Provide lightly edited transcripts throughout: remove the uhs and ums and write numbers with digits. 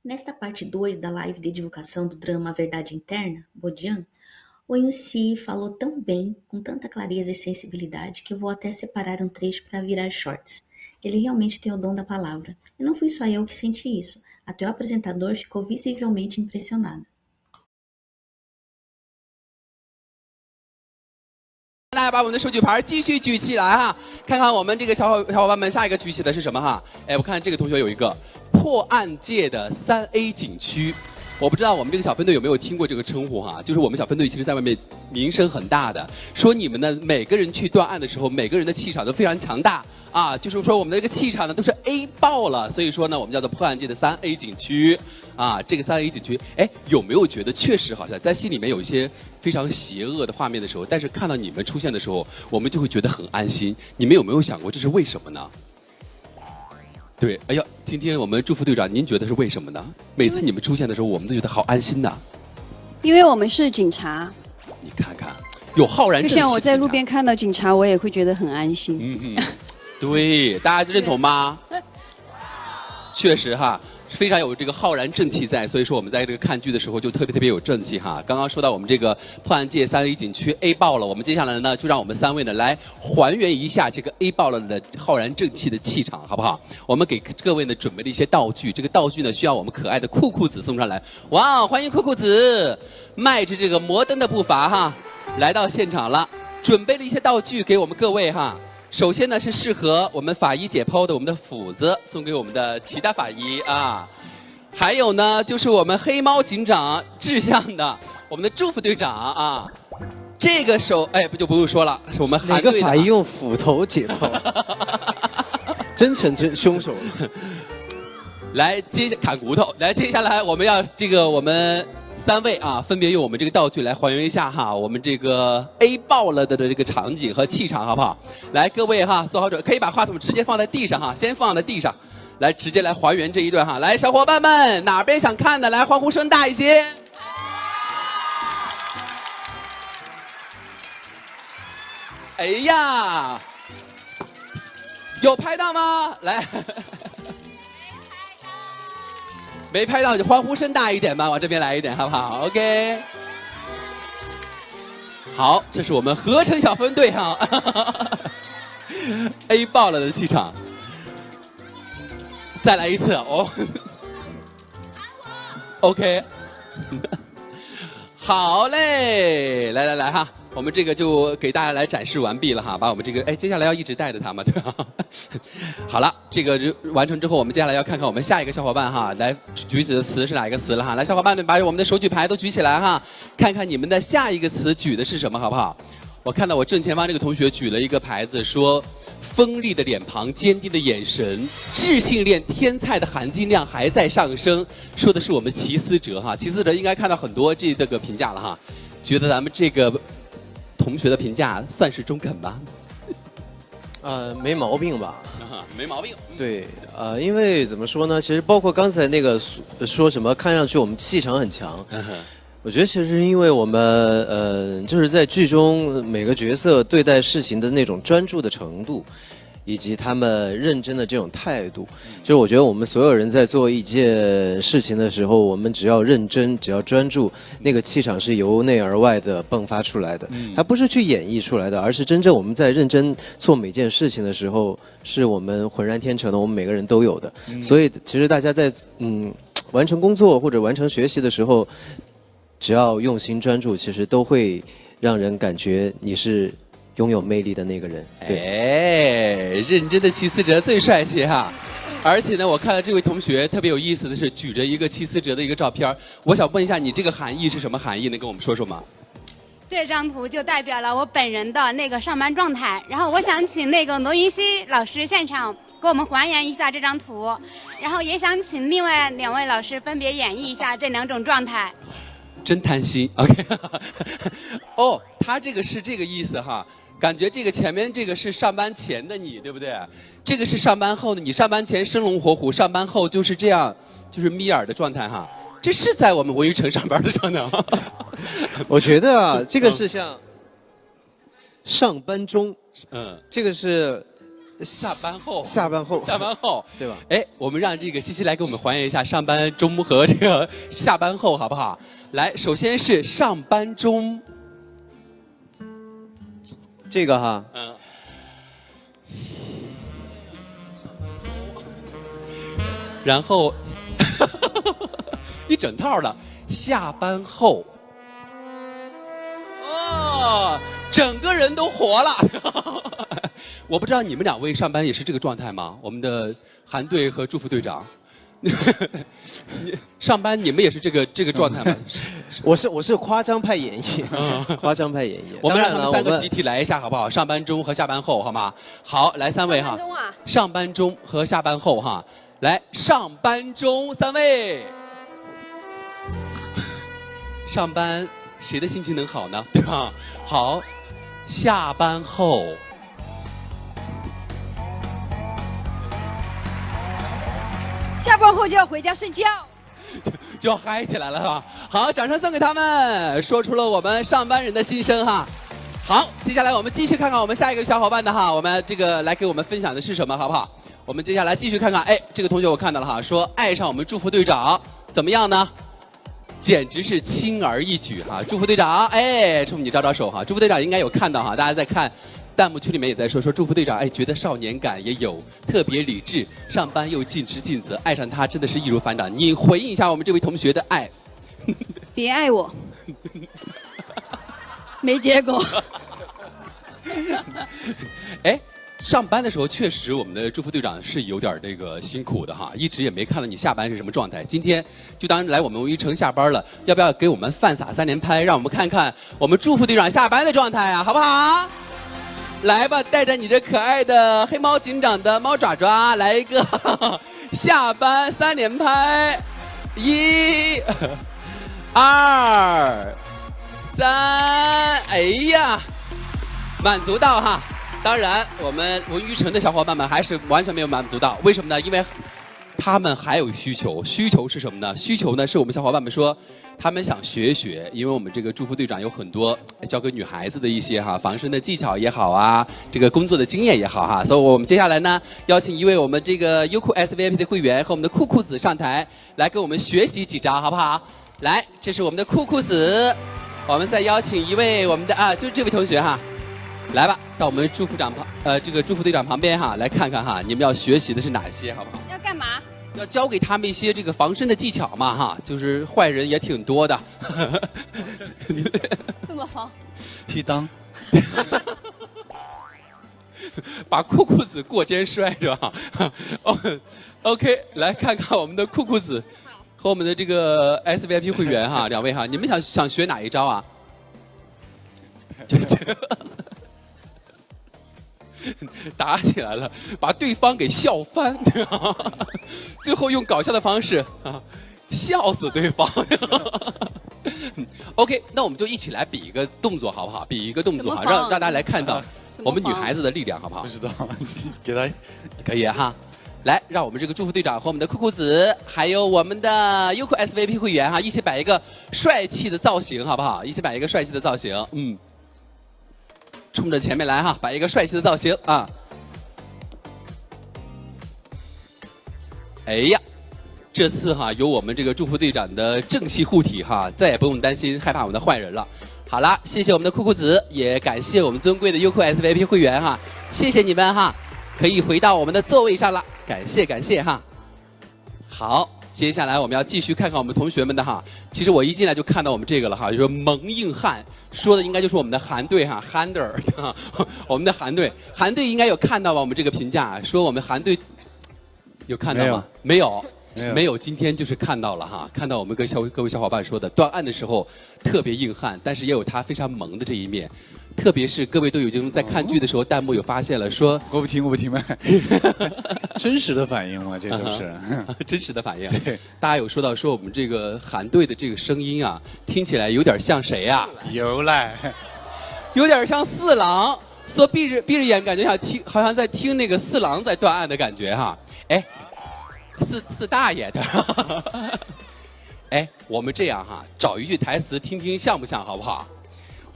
Nesta parte 2 da live de divulgação do drama A Verdade Interna, Bodian, o Yunsi falou tão bem, com tanta clareza e sensibilidade, que eu vou até separar um trecho para virar shorts. Ele realmente tem o dom da palavra. E não fui só eu que senti isso. Até o apresentador ficou visivelmente impressionado. 大家把我们的手举牌继续举起来哈，看看我们这个小伙伴们下一个举起的是什么哈？哎，我看这个同学有一个破案界的3A 景区，我不知道我们这个小分队有没有听过这个称呼哈？就是我们小分队其实在外面名声很大的，说你们呢每个人去断案的时候，每个人的气场都非常强大啊，就是说我们的这个气场呢都是 A 爆了，所以说呢我们叫做破案界的3A 景区。 啊，这个3A 景区，哎，有没有觉得确实好像在心里面有一些非常邪恶的画面的时候，但是看到你们出现的时候，我们就会觉得很安心。你们有没有想过这是为什么呢？对，哎呀，听听我们祝福队长，您觉得是为什么呢？每次你们出现的时候，我们都觉得好安心呐。因为我们是警察。你看看，有浩然正气。就像我在路边看到警察，我也会觉得很安心。对，大家认同吗？确实哈。 非常有这个浩然正气在，所以说我们在这个看剧的时候就特别有正气哈。刚刚说到我们这个破案界3A 景区 A 爆了，我们接下来呢就让我们3位呢来还原一下这个 A 爆了的浩然正气的气场，好不好？我们给各位呢准备了一些道具，这个道具呢需要我们可爱的酷酷子送上来。哇，欢迎酷酷子，迈着这个摩登的步伐哈，来到现场了，准备了一些道具给我们各位哈。 首先呢是适合我们法医解剖的我们的斧子，送给我们的其他法医啊。还有呢就是我们黑猫警长志向的我们的祝福队长啊。这个手哎不用说了，是我们韩队的。哪个法医用斧头解剖？真成真凶手了。来砍骨头。来，接下来我们要这个我们。 3位啊，分别用我们这个道具来还原一下哈，我们这个 A 爆了的这个场景和气场，好不好？来，各位哈，做好准备，可以把话筒直接放在地上哈，先放在地上，来直接来还原这一段哈。来，小伙伴们，哪边想看的，来欢呼声大一些。哎呀，有拍到吗？来。没拍到就欢呼声大一点吧，往这边来一点，好不好 ？OK。好，这是我们合成小分队哈，A 爆了的气场。再来一次哦。OK。好嘞，来哈。 我们这个就给大家来展示完毕了哈，把我们这个哎，接下来要一直带着它嘛，对吧？好了，这个完成之后，我们接下来要看看我们下一个小伙伴哈，来举起的词是哪一个词了哈？来，小伙伴们把我们的手举牌都举起来哈，看看你们的下一个词举的是什么，好不好？我看到我正前方这个同学举了一个牌子，说锋利的脸庞、坚定的眼神、智性恋天才的含金量还在上升，说的是我们齐思哲哈。齐思哲应该看到很多这个评价了哈，觉得咱们这个。 同学的评价算是中肯吧？没毛病吧？没毛病。对，因为怎么说呢？其实包括刚才那个说什么，看上去我们气场很强。我觉得其实是因为我们就是在剧中每个角色对待事情的那种专注的程度。 以及他们认真的这种态度，就是我觉得我们所有人在做一件事情的时候，我们只要认真，只要专注，那个气场是由内而外的迸发出来的。它不是去演绎出来的，而是真正我们在认真做每件事情的时候，是我们浑然天成的，我们每个人都有的。所以其实大家在完成工作或者完成学习的时候，只要用心专注，其实都会让人感觉你是。 拥有魅力的那个人，对，哎，认真的齐思哲最帅气哈，而且呢，我看到这位同学特别有意思的是举着一个齐思哲的一个照片，我想问一下，你这个含义是什么含义？能跟我们说说吗？这张图就代表了我本人的那个上班状态，然后我想请那个罗云熙老师现场给我们还原一下这张图，然后也想请另外2位老师分别演绎一下这2种状态。 真贪心 ，OK 哦，他这个是这个意思哈，感觉这个前面这个是上班前的你，对不对？这个是上班后的你，上班前生龙活虎，上班后就是这样，就是眯眼的状态哈。这是在我们文娱城上班的状态吗？我觉得啊，这个是像上班中，这个是下班后，下班后，下班后，对吧？哎，我们让这个西西来给我们还原一下上班中和这个下班后，好不好？来，首先是上班中，这个哈，然后一整套的下班后，哦，整个人都活了。我不知道你们两位上班也是这个状态吗？我们的韩队和祝福队长，上班你们也是这个状态吗？我是夸张派演绎，夸张派演绎。我们让他当然了们3个集体来一下好不好？上班中和下班后，好吗？好，来3位哈。上班中和下班后哈，来上班中3位。上班谁的心情能好呢？对吧？好，下班后。下班后就要回家睡觉，就要嗨起来了，是吧？好，掌声送给他们，说出了我们上班人的心声哈。好，接下来我们继续看看我们下一个小伙伴的哈，我们这个来给我们分享的是什么，好不好？我们接下来继续看看，哎，这个同学我看到了哈，说爱上我们祝福队长怎么样呢？简直是轻而易举哈！祝福队长，哎，冲你招招手哈！祝福队长应该有看到哈，大家在看。弹幕区里面也在说祝福队长，哎，觉得少年感也有，特别理智，上班又尽职尽责，爱上他真的是易如反掌。你回应一下我们这位同学的爱。别爱我，没结果。哎，上班的时候确实我们的祝福队长是有点这个辛苦的哈，一直也没看到你下班是什么状态。今天就当来我们文娱城下班了，要不要给我们饭撒3连拍，让我们看看我们祝福队长下班的状态啊，好不好？来吧，带着你这可爱的黑猫警长的猫爪爪，来一个下班3连拍，1、2、3，哎呀，满足到哈。当然，我们文娱城的小伙伴们还是完全没有满足到，为什么呢？因为他们还有需求，需求是什么呢？需求呢是我们小伙伴们说，他们想学一学，因为我们这个祝福队长有很多教给女孩子的一些防身的技巧也好啊，这个工作的经验也好哈，所以我们接下来呢，邀请一位我们这个优酷 SVIP 的会员和我们的酷酷子上台来跟我们学习几招，好不好？来，这是我们的酷酷子，我们再邀请一位我们的就是这位同学哈，来吧，到我们祝福长这个祝福队长旁边哈，来看看哈，你们要学习的是哪些，好不好？要干嘛？要教给他们一些这个防身的技巧嘛哈，就是坏人也挺多的。这么防？踢裆。把酷酷子过肩摔是吧？OK， 来看看我们的酷酷子和我们的这个 SVIP 会员哈，2位哈，你们想学哪一招啊？打起来了，把对方给笑翻，最后用搞笑的方式笑死对方。OK， 那我们就一起来比一个动作好不好？比一个动作哈，让大家来看到我们女孩子的力量好不好？不知道，给他可以哈。来，让我们这个祝福队长和我们的酷酷子，还有我们的优酷 SVP 会员哈，一起摆一个帅气的造型好不好？一起摆一个帅气的造型，冲着前面来哈，摆一个帅气的造型啊！哎呀，这次哈有我们这个祝福队长的正气护体哈，再也不用担心害怕我们的坏人了。好了，谢谢我们的酷酷子，也感谢我们尊贵的优酷 SVP 会员哈，谢谢你们哈，可以回到我们的座位上了，感谢哈。好，接下来我们要继续看看我们同学们的哈。其实我一进来就看到我们这个了哈，就说萌硬汉。说的应该就是我们的韩队哈 ，Hander， 我们的韩队应该有看到吧？我们这个评价说我们韩队有看到吗？没有，今天就是看到了哈，看到我们跟各位小伙伴说的，断案的时候特别硬汉，但是也有他非常萌的这一面。特别是各位都已经在看剧的时候，弹幕有发现了，说我不听麦，真实的反应嘛，这都是真实的反应。对，大家有说到说我们这个韩队的这个声音啊，听起来有点像谁呀？有赖，有点像四郎，说闭着眼，感觉好像在听那个四郎在断案的感觉哈。哎，四大爷的。哎，我们这样哈，找一句台词听听像不像，好不好？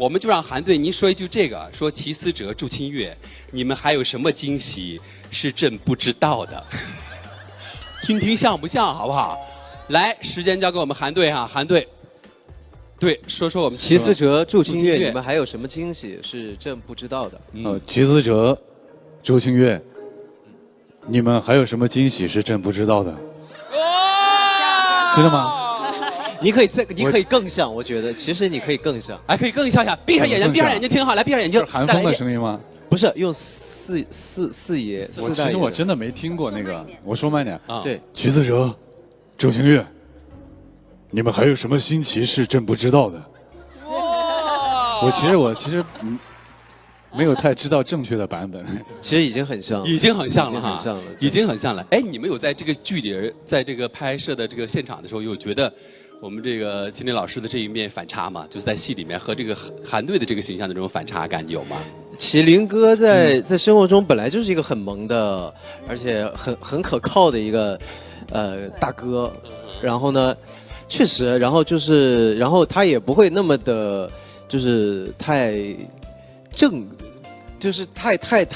我们就让韩队您说一句这个，说齐思哲、祝清月，你们还有什么惊喜是朕不知道的？听听像不像，好不好？来，时间交给我们韩队哈，韩队，对，说说我们齐思哲、祝清月，祝清月你们还有什么惊喜是朕不知道的？齐思哲、周清月，你们还有什么惊喜是朕不知道的？真的吗？你可以更像，我觉得其实你可以更像，还可以更像一下，闭上眼睛，闭上眼睛听好，来，闭上眼睛。是韩风的声音吗？不是用四爷。其实我真的没听过那个，我说慢点啊。对，齐思哲、周清月，你们还有什么新奇是朕不知道的？我其实没有太知道正确的版本。其实已经很像了，已经很像了哈，已经很像了，已经很像了。哎，你们有在这个剧里，在这个拍摄的这个现场的时候，有觉得我们这个秦岭老师的这一面反差吗？就是在戏里面和这个韩队的这个形象的这种反差感有吗？麒麟哥在生活中本来就是一个很萌的，而且很可靠的一个大哥。然后呢，确实，然后他也不会那么的，就是太正，就是太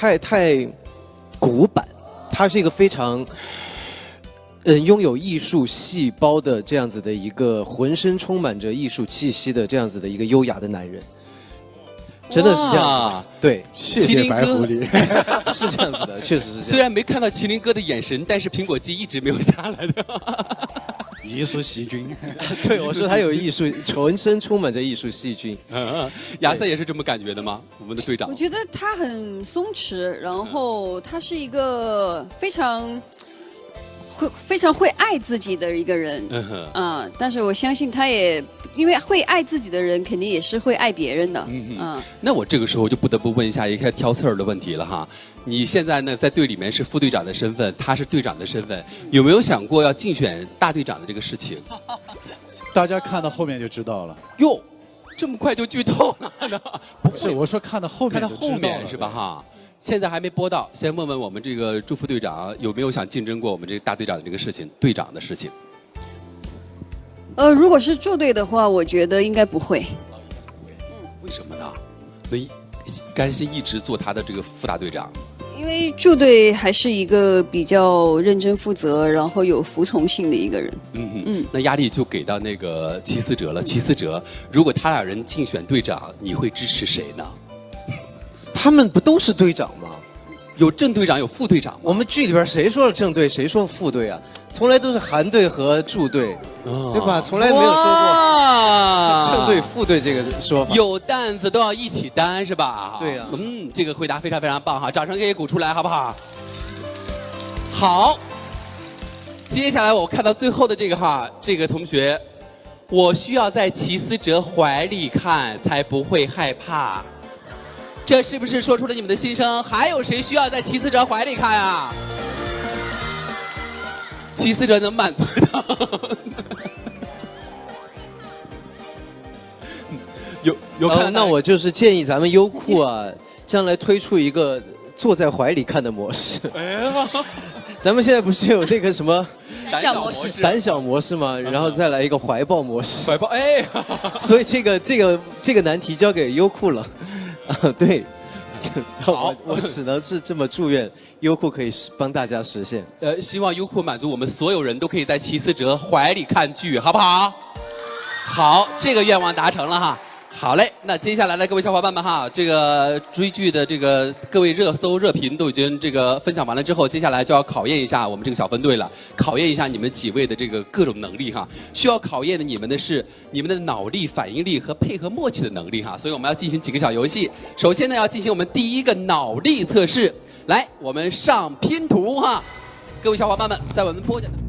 古板。他是一个非常拥有艺术细胞的这样子的一个浑身充满着艺术气息的这样子的一个优雅的男人。真的是这样子，对，谢谢白狐狸，是这样子的，确实是这样。虽然没看到麒麟哥的眼神，但是苹果肌一直没有下来的。艺术细菌，对，我说他有艺术，浑身充满着艺术细菌。亚瑟也是这么感觉的吗？我们的队长，我觉得他很松弛，然后他是一个非常会爱自己的一个人。但是我相信他也。因为会爱自己的人，肯定也是会爱别人的。那我这个时候就不得不问一下一个挑刺儿的问题了哈。你现在呢，在队里面是副队长的身份，他是队长的身份，有没有想过要竞选大队长的这个事情？大家看到后面就知道了。哟，这么快就剧透了呢？不是，我说看到后面就知道了，看到后面是吧？哈，现在还没播到，先问问我们这个祝副队长有没有想竞争过我们这个大队长的这个事情，队长的事情。如果是驻队的话，我觉得应该不会。为什么呢？能甘心一直做他的这个副大队长？因为驻队还是一个比较认真负责，然后有服从性的一个人。那压力就给到那个齐思哲了。齐思哲，如果他俩人竞选队长，你会支持谁呢？他们不都是队长吗？有正队长，有副队长吗？我们剧里边谁说了正队，谁说副队啊？从来都是韩队和驻队，对吧？从来没有说过正队、副队这个说法。有担子都要一起担，是吧？对呀。这个回答非常非常棒哈，掌声给鼓出来，好不好？好，接下来我看到最后的这个哈，这个同学，我需要在齐思哲怀里看，才不会害怕。这是不是说出了你们的心声？还有谁需要在齐思哲怀里看啊？齐思哲能满足到？有看到？那我就是建议咱们优酷啊，将来推出一个坐在怀里看的模式。咱们现在不是有那个什么胆小模式吗？然后再来一个怀抱模式。怀抱，所以这个难题交给优酷了。对，好，我只能是这么祝愿优酷可以帮大家实现。希望优酷满足我们所有人都可以在齐思哲怀里看剧，好不好？好，这个愿望达成了哈。好嘞，那接下来呢，各位小伙伴们哈，这个追剧的这个各位热搜热评都已经这个分享完了之后，接下来就要考验一下我们这个小分队了，考验一下你们几位的这个各种能力哈。需要考验的你们的是你们的脑力、反应力和配合默契的能力哈。所以我们要进行几个小游戏。首先呢，要进行我们第一个脑力测试。来，我们上拼图哈，各位小伙伴们，在我们播讲的。